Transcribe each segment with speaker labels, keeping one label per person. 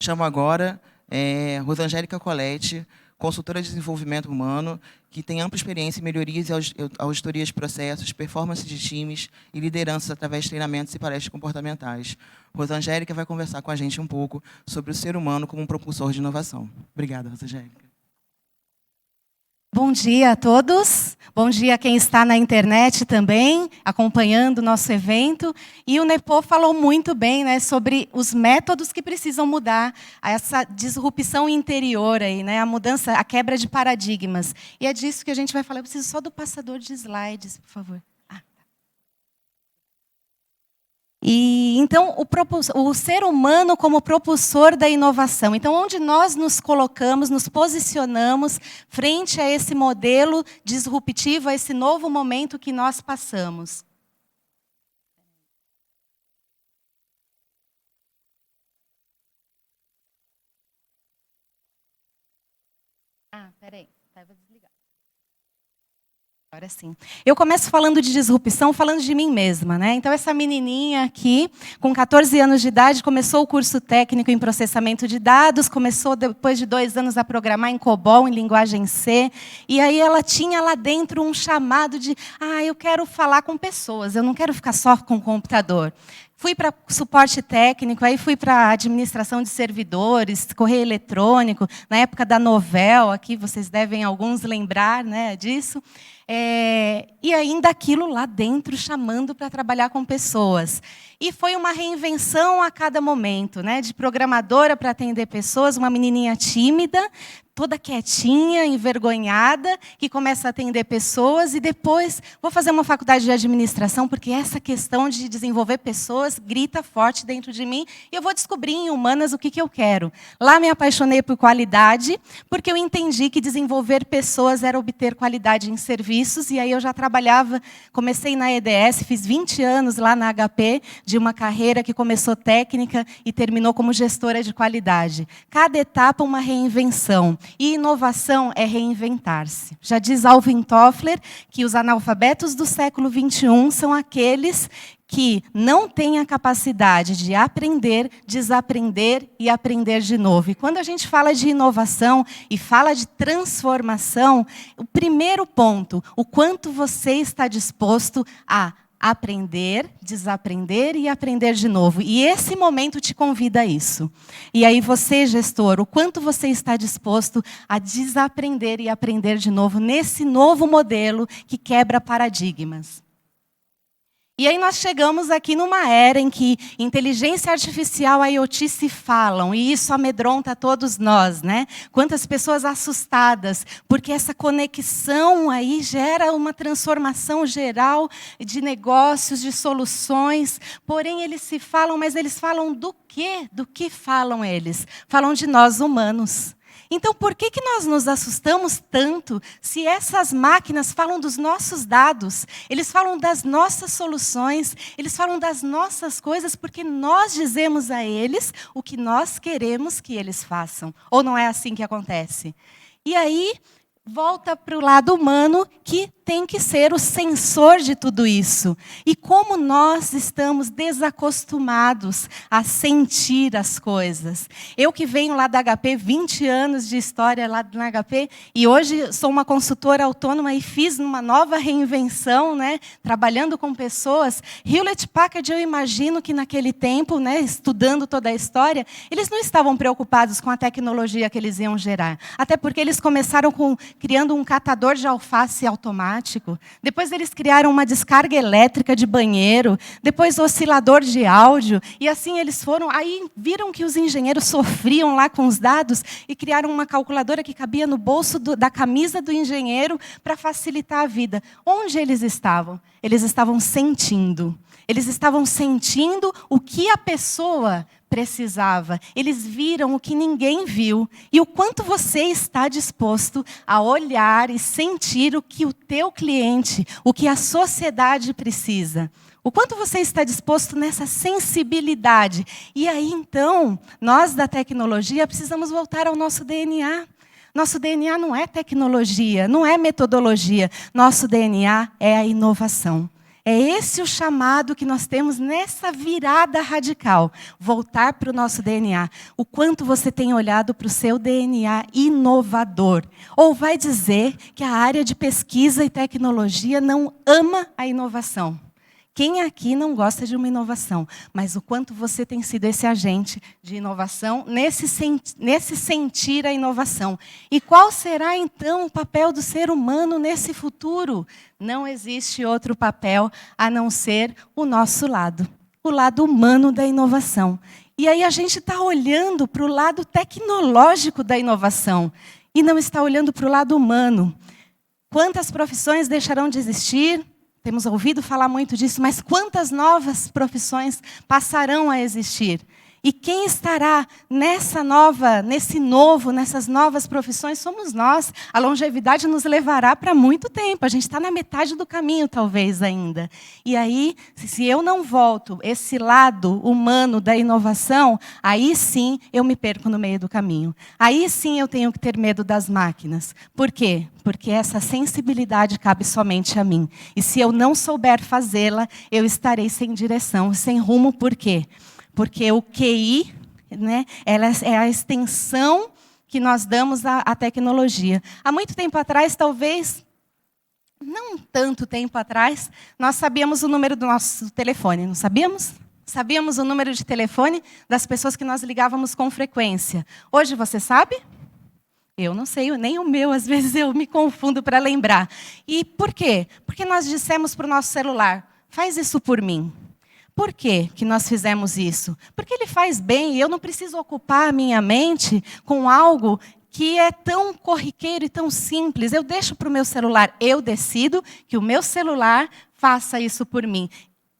Speaker 1: Chamo agora Rosangélica Colette, consultora de desenvolvimento humano, que tem ampla experiência em melhorias e auditorias de processos, performance de times e lideranças através de treinamentos e palestras comportamentais. Rosangélica vai conversar com a gente um pouco sobre o ser humano como um propulsor de inovação. Obrigada, Rosangélica.
Speaker 2: Bom dia a todos. Bom dia a quem está na internet também, acompanhando o nosso evento. E o Nepo falou muito bem, né, sobre os métodos que precisam mudar, essa disrupção interior aí, né, a mudança, a quebra de paradigmas. E é disso que a gente vai falar. Eu preciso só do passador de slides, por favor. E então o ser humano como propulsor da inovação. Então, onde nós nos colocamos, nos posicionamos frente a esse modelo disruptivo, a esse novo momento que nós passamos. Peraí, vou desligar. Agora sim. Eu começo falando de disrupção, falando de mim mesma, né? Então, essa menininha aqui, com 14 anos de idade, começou o curso técnico em processamento de dados, começou, depois de 2 anos, a programar em COBOL, em linguagem C, e aí ela tinha lá dentro um chamado de, eu quero falar com pessoas, eu não quero ficar só com o computador. Fui para suporte técnico, aí fui para administração de servidores, correio eletrônico, na época da Novell, aqui vocês devem alguns lembrar, né, disso. E ainda aquilo lá dentro, chamando para trabalhar com pessoas. E foi uma reinvenção a cada momento, né, de programadora para atender pessoas, uma menininha tímida, toda quietinha, envergonhada, que começa a atender pessoas, e depois vou fazer uma faculdade de administração, porque essa questão de desenvolver pessoas grita forte dentro de mim, e eu vou descobrir em humanas o que eu quero. Lá me apaixonei por qualidade, porque eu entendi que desenvolver pessoas era obter qualidade em serviços, e aí eu já trabalhava, comecei na EDS, fiz 20 anos lá na HP, de uma carreira que começou técnica e terminou como gestora de qualidade. Cada etapa uma reinvenção. E inovação é reinventar-se. Já diz Alvin Toffler que os analfabetos do século XXI são aqueles que não têm a capacidade de aprender, desaprender e aprender de novo. E quando a gente fala de inovação e fala de transformação, o primeiro ponto, o quanto você está disposto a aprender, desaprender e aprender de novo. E esse momento te convida a isso. E aí você, gestor, o quanto você está disposto a desaprender e aprender de novo nesse novo modelo que quebra paradigmas. E aí nós chegamos aqui numa era em que inteligência artificial e IoT se falam, e isso amedronta todos nós, né? Quantas pessoas assustadas, porque essa conexão aí gera uma transformação geral de negócios, de soluções, porém eles se falam, mas eles falam do quê? Do que falam eles? Falam de nós humanos. Então, por que nós nos assustamos tanto se essas máquinas falam dos nossos dados? Eles falam das nossas soluções, eles falam das nossas coisas, porque nós dizemos a eles o que nós queremos que eles façam. Ou não é assim que acontece? E aí, volta para o lado humano, que tem que ser o sensor de tudo isso. E como nós estamos desacostumados a sentir as coisas. Eu que venho lá da HP, 20 anos de história lá na HP, e hoje sou uma consultora autônoma e fiz uma nova reinvenção, né, trabalhando com pessoas. Hewlett-Packard, eu imagino que naquele tempo, né, estudando toda a história, eles não estavam preocupados com a tecnologia que eles iam gerar. Até porque eles começaram criando um catador de alface automático. Depois eles criaram uma descarga elétrica de banheiro. Depois oscilador de áudio. E assim eles foram. Aí viram que os engenheiros sofriam lá com os dados e criaram uma calculadora que cabia no bolso da camisa do engenheiro para facilitar a vida. Onde eles estavam? Eles estavam sentindo. Eles estavam sentindo o que a pessoa precisava. Eles viram o que ninguém viu. E o quanto você está disposto a olhar e sentir o que o teu cliente, o que a sociedade precisa. O quanto você está disposto nessa sensibilidade. E aí, então, nós da tecnologia precisamos voltar ao nosso DNA. Nosso DNA não é tecnologia, não é metodologia. Nosso DNA é a inovação. É esse o chamado que nós temos nessa virada radical. Voltar para o nosso DNA. O quanto você tem olhado para o seu DNA inovador. Ou vai dizer que a área de pesquisa e tecnologia não ama a inovação. Quem aqui não gosta de uma inovação? Mas o quanto você tem sido esse agente de inovação, nesse sentir a inovação. E qual será, então, o papel do ser humano nesse futuro? Não existe outro papel a não ser o nosso lado. O lado humano da inovação. E aí a gente está olhando para o lado tecnológico da inovação. E não está olhando para o lado humano. Quantas profissões deixarão de existir? Temos ouvido falar muito disso, mas quantas novas profissões passarão a existir? E quem estará nessas novas profissões somos nós. A longevidade nos levará para muito tempo. A gente está na metade do caminho, talvez, ainda. E aí, se eu não volto esse lado humano da inovação, aí sim eu me perco no meio do caminho. Aí sim eu tenho que ter medo das máquinas. Por quê? Porque essa sensibilidade cabe somente a mim. E se eu não souber fazê-la, eu estarei sem direção, sem rumo. Por quê? Porque o QI, né, ela é a extensão que nós damos à tecnologia. Há muito tempo atrás, talvez, não tanto tempo atrás, nós sabíamos o número do nosso telefone, não sabíamos? Sabíamos o número de telefone das pessoas que nós ligávamos com frequência. Hoje você sabe? Eu não sei, nem o meu, às vezes eu me confundo para lembrar. E por quê? Porque nós dissemos para o nosso celular, faz isso por mim. Por quê que nós fizemos isso? Porque ele faz bem e eu não preciso ocupar a minha mente com algo que é tão corriqueiro e tão simples. Eu deixo para o meu celular, eu decido que o meu celular faça isso por mim.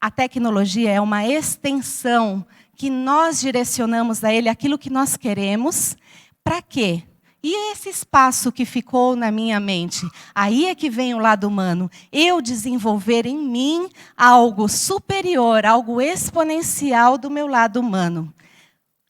Speaker 2: A tecnologia é uma extensão que nós direcionamos a ele aquilo que nós queremos. Para quê? E esse espaço que ficou na minha mente? Aí é que vem o lado humano. Eu desenvolver em mim algo superior, algo exponencial do meu lado humano.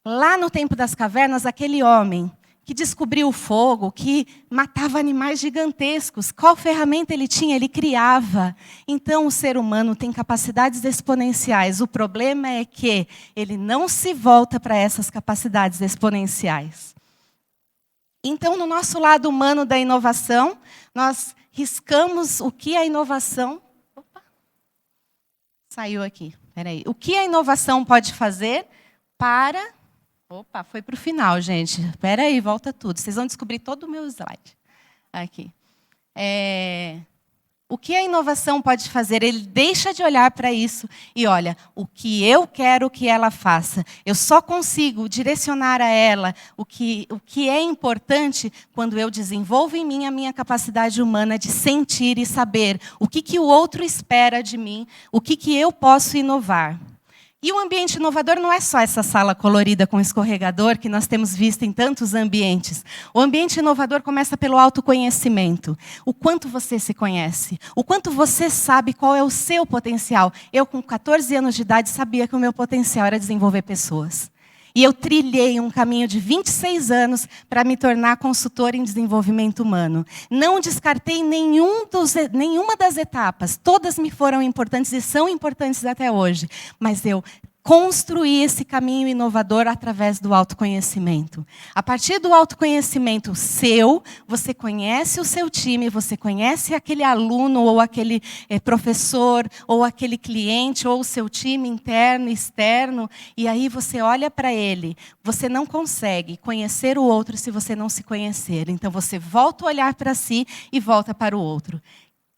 Speaker 2: Lá no tempo das cavernas, aquele homem que descobriu o fogo, que matava animais gigantescos, qual ferramenta ele tinha? Ele criava. Então, o ser humano tem capacidades exponenciais. O problema é que ele não se volta para essas capacidades exponenciais. Então, no nosso lado humano da inovação, nós riscamos o que a inovação... Opa! Saiu aqui, peraí. O que a inovação pode fazer para... Opa, foi para o final, gente. Peraí, volta tudo. Vocês vão descobrir todo o meu slide. Aqui. O que a inovação pode fazer? Ele deixa de olhar para isso e olha, o que eu quero que ela faça. Eu só consigo direcionar a ela o que é importante quando eu desenvolvo em mim a minha capacidade humana de sentir e saber o que o outro espera de mim, o que eu posso inovar. E o ambiente inovador não é só essa sala colorida com escorregador que nós temos visto em tantos ambientes. O ambiente inovador começa pelo autoconhecimento. O quanto você se conhece. O quanto você sabe qual é o seu potencial. Eu, com 14 anos de idade, sabia que o meu potencial era desenvolver pessoas. E eu trilhei um caminho de 26 anos para me tornar consultora em desenvolvimento humano. Não descartei nenhuma das etapas. Todas me foram importantes e são importantes até hoje. Mas eu construí esse caminho inovador através do autoconhecimento. A partir do autoconhecimento seu, você conhece o seu time, você conhece aquele aluno ou aquele professor ou aquele cliente ou o seu time interno e externo, e aí você olha para ele. Você não consegue conhecer o outro se você não se conhecer. Então você volta a olhar para si e volta para o outro.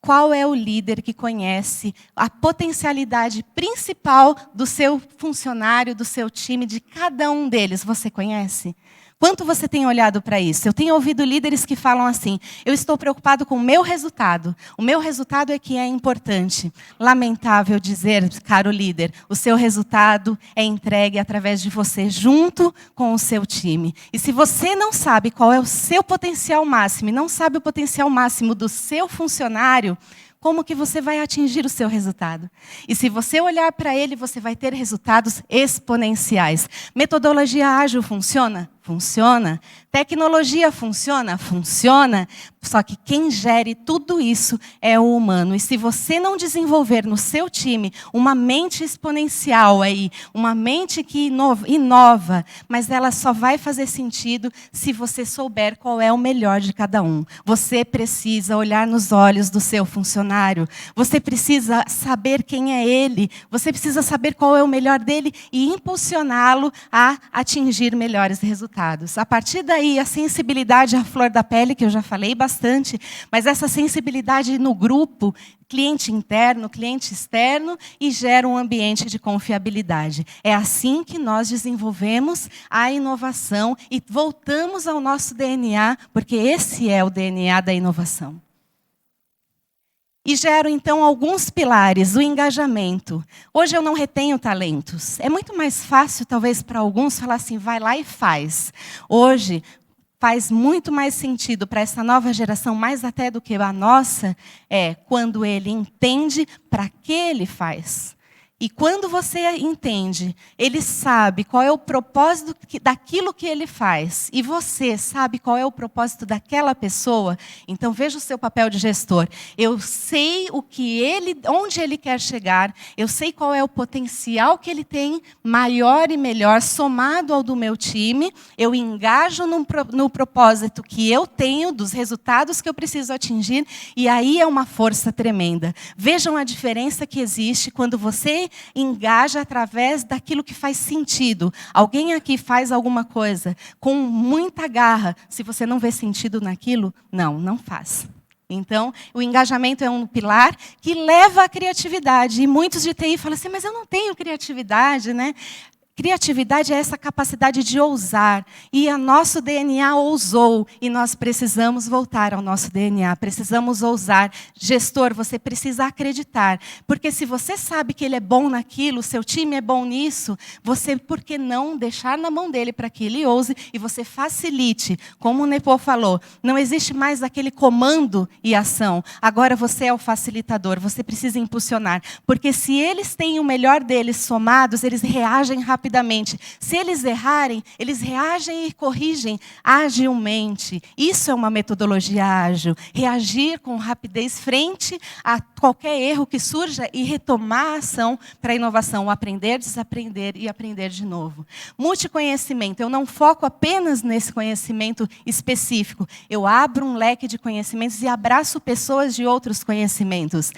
Speaker 2: Qual é o líder que conhece a potencialidade principal do seu funcionário, do seu time, de cada um deles? Você conhece? Quanto você tem olhado para isso? Eu tenho ouvido líderes que falam assim, eu estou preocupado com o meu resultado. O meu resultado é que é importante. Lamentável dizer, caro líder, o seu resultado é entregue através de você, junto com o seu time. E se você não sabe qual é o seu potencial máximo, e não sabe o potencial máximo do seu funcionário, como que você vai atingir o seu resultado? E se você olhar para ele, você vai ter resultados exponenciais. Metodologia ágil funciona? Funciona. Tecnologia funciona? Funciona. Só que quem gere tudo isso é o humano. E se você não desenvolver no seu time uma mente exponencial aí, uma mente que inova, mas ela só vai fazer sentido se você souber qual é o melhor de cada um. Você precisa olhar nos olhos do seu funcionário. Você precisa saber quem é ele. Você precisa saber qual é o melhor dele e impulsioná-lo a atingir melhores resultados. A partir daí, a sensibilidade à flor da pele, que eu já falei bastante, mas essa sensibilidade no grupo, cliente interno, cliente externo, e gera um ambiente de confiabilidade. É assim que nós desenvolvemos a inovação e voltamos ao nosso DNA, porque esse é o DNA da inovação. E gero, então, alguns pilares, o engajamento. Hoje eu não retenho talentos. É muito mais fácil, talvez, para alguns, falar assim, vai lá e faz. Hoje, faz muito mais sentido para essa nova geração, mais até do que a nossa, quando ele entende para que ele faz. E quando você entende, ele sabe qual é o propósito daquilo que ele faz, e você sabe qual é o propósito daquela pessoa, então veja o seu papel de gestor. Eu sei onde ele quer chegar, eu sei qual é o potencial que ele tem, maior e melhor, somado ao do meu time, eu engajo no propósito que eu tenho, dos resultados que eu preciso atingir, e aí é uma força tremenda. Vejam a diferença que existe quando você engaja através daquilo que faz sentido. Alguém aqui faz alguma coisa com muita garra. Se você não vê sentido naquilo, não faz. Então, o engajamento é um pilar que leva à criatividade. E muitos de TI falam assim, mas eu não tenho criatividade, né? Criatividade é essa capacidade de ousar. E o nosso DNA ousou. E nós precisamos voltar ao nosso DNA. Precisamos ousar. Gestor, você precisa acreditar. Porque se você sabe que ele é bom naquilo, seu time é bom nisso, você, por que não deixar na mão dele para que ele ouse e você facilite? Como o Nepo falou, não existe mais aquele comando e ação. Agora você é o facilitador. Você precisa impulsionar. Porque se eles têm o melhor deles somados, eles reagem rapidamente. Se eles errarem, eles reagem e corrigem agilmente. Isso é uma metodologia ágil. Reagir com rapidez frente a qualquer erro que surja e retomar a ação para a inovação. Aprender, desaprender e aprender de novo. Multiconhecimento. Eu não foco apenas nesse conhecimento específico. Eu abro um leque de conhecimentos e abraço pessoas de outros conhecimentos.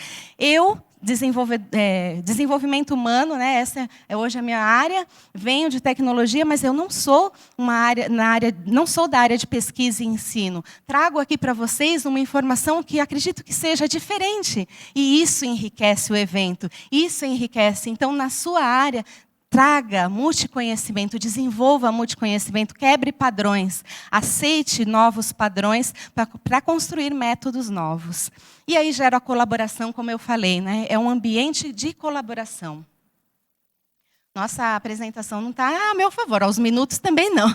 Speaker 2: Desenvolvimento humano, né? Essa é hoje a minha área. Venho de tecnologia, mas eu não sou não sou da área de pesquisa e ensino. Trago aqui para vocês uma informação que acredito que seja diferente. E isso enriquece o evento. Isso enriquece. Então, na sua área, traga multiconhecimento, desenvolva multiconhecimento, quebre padrões, aceite novos padrões para construir métodos novos. E aí gera a colaboração, como eu falei, né? É um ambiente de colaboração. Nossa apresentação não está a meu favor, aos minutos também não.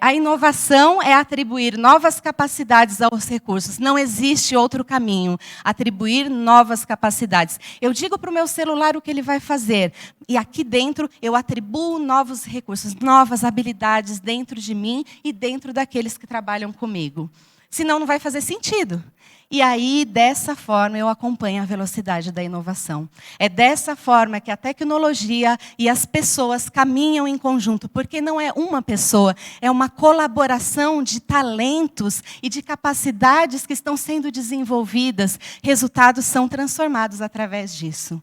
Speaker 2: A inovação é atribuir novas capacidades aos recursos. Não existe outro caminho. Atribuir novas capacidades. Eu digo para o meu celular o que ele vai fazer. E aqui dentro eu atribuo novos recursos, novas habilidades dentro de mim e dentro daqueles que trabalham comigo. Senão não vai fazer sentido. E aí, dessa forma, eu acompanho a velocidade da inovação. É dessa forma que a tecnologia e as pessoas caminham em conjunto, porque não é uma pessoa, é uma colaboração de talentos e de capacidades que estão sendo desenvolvidas. Resultados são transformados através disso.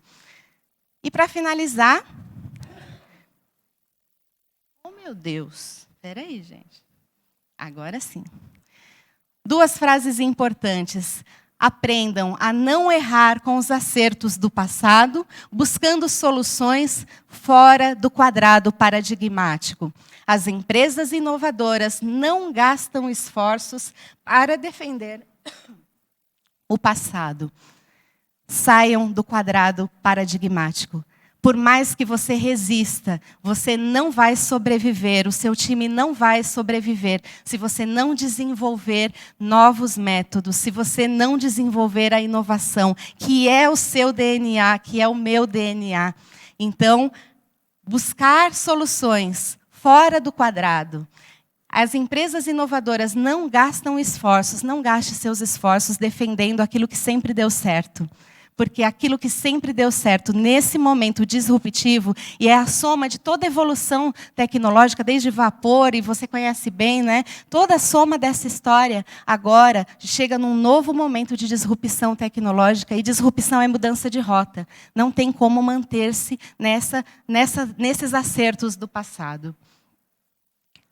Speaker 2: E para finalizar... Oh, meu Deus! Espera aí, gente. Agora sim. 2 frases importantes. Aprendam a não errar com os acertos do passado, buscando soluções fora do quadrado paradigmático. As empresas inovadoras não gastam esforços para defender o passado. Saiam do quadrado paradigmático. Por mais que você resista, você não vai sobreviver, o seu time não vai sobreviver se você não desenvolver novos métodos, se você não desenvolver a inovação, que é o seu DNA, que é o meu DNA. Então, buscar soluções fora do quadrado. As empresas inovadoras não gastam esforços, não gaste seus esforços defendendo aquilo que sempre deu certo. Porque aquilo que sempre deu certo nesse momento disruptivo, e é a soma de toda a evolução tecnológica, desde vapor, e você conhece bem, né? Toda a soma dessa história agora chega num novo momento de disrupção tecnológica, e disrupção é mudança de rota. Não tem como manter-se nesses acertos do passado.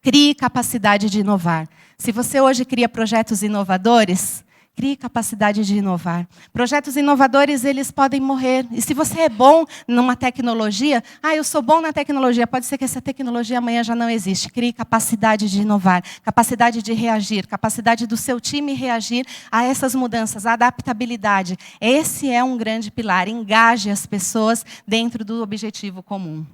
Speaker 2: Crie capacidade de inovar. Se você hoje cria projetos inovadores, crie capacidade de inovar. Projetos inovadores, eles podem morrer. E se você é bom numa tecnologia, eu sou bom na tecnologia, pode ser que essa tecnologia amanhã já não existe. Crie capacidade de inovar, capacidade de reagir, capacidade do seu time reagir a essas mudanças, a adaptabilidade. Esse é um grande pilar. Engaje as pessoas dentro do objetivo comum.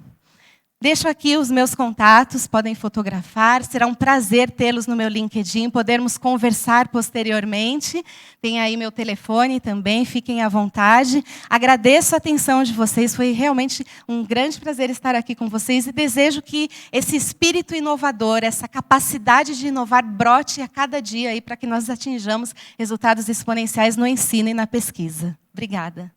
Speaker 2: Deixo aqui os meus contatos, podem fotografar. Será um prazer tê-los no meu LinkedIn, podermos conversar posteriormente. Tem aí meu telefone também, fiquem à vontade. Agradeço a atenção de vocês, foi realmente um grande prazer estar aqui com vocês e desejo que esse espírito inovador, essa capacidade de inovar brote a cada dia aí para que nós atinjamos resultados exponenciais no ensino e na pesquisa. Obrigada.